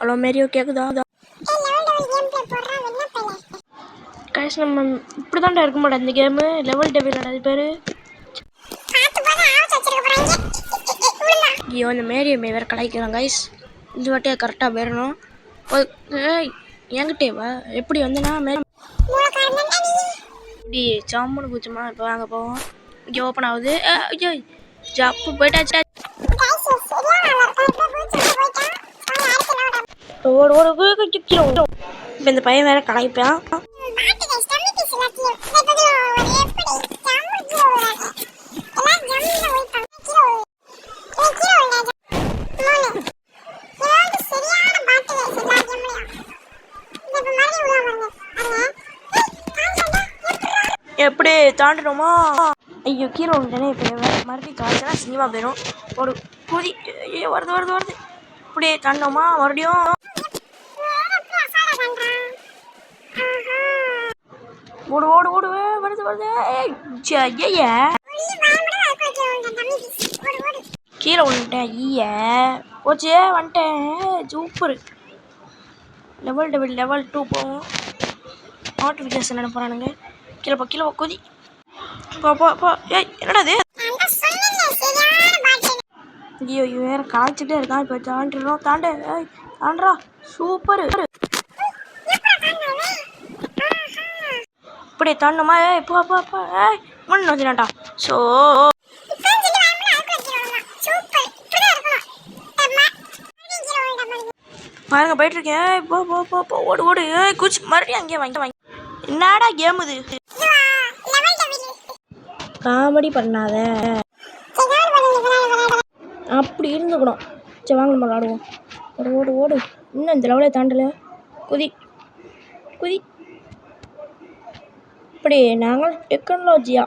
Hello Mario கேக்குதா? Guys நம்ம இப்படி தான்டா இருக்க மாட்டேன் இந்த கேமு. லெவல் டெவில் அது பேரு. ஐயோ இந்த மேரியோ வேற கலாய்க்கிறான் கைஸ். இந்த வாட்டியா கரெக்டாக போயிடணும். என்கிட்டே வா எப்படி வந்தனா இப்படி சாம்புன்னு பூச்சமா. இப்போ வாங்க போவோம். இங்கே ஓப்பன் ஆகுது. ஐயோ ஜப்பு போயிட்டாச்சு. ஓடு ஓடு இப்போ இந்த பையன் வேற கலாய்ப்பான். எப்படி தாண்டணுமா? ஐயோ கீழே விழுந்தேனே. இப்போ மறுபடியும் காய்ச்சனா சினிமா போயிடும். ஒரு குதி வருது வருது வருது. இப்படியே தாண்டணுமா மறுபடியும்? ஓடு ஓடு ஓடு வருது வருது. கீழே விழுந்துட்டேன். போச்சு வந்துட்டேன். சூப்பர். லெவல் டெவில் லெவல் 2 போவோம். நோட்டிஃபிகேஷன் அனுப்புறானுங்க. கீழே போ கீழே குதி. போ ஏய் என்னடா இது? ஐயோ வேற காய்ச்சிட்டே இருக்கான். இப்போ தாண்டிடுறோம். தாண்டா சூப்பர். இப்படி தாண்டமா? போ போ போ. முன்னு வச்சுட்டான்டா. ஸோ பாருங்க போயிட்டு இருக்கேன். போ போ போ போ ஓடு ஓடு. குச்சி மறுபடியும் அங்கேயே வாங்கி என்னடா கேம் இது? காமெடி பண்ணாத. அப்படி இருந்துக்கணும். சரி வாங்க நம்ம விளாடுவோம். ஓடு ஓடு ஓடு. இன்னும் இந்த லெவலே தாண்டல. குதி குதி. இப்படி நாங்கள் டெக்னாலஜியா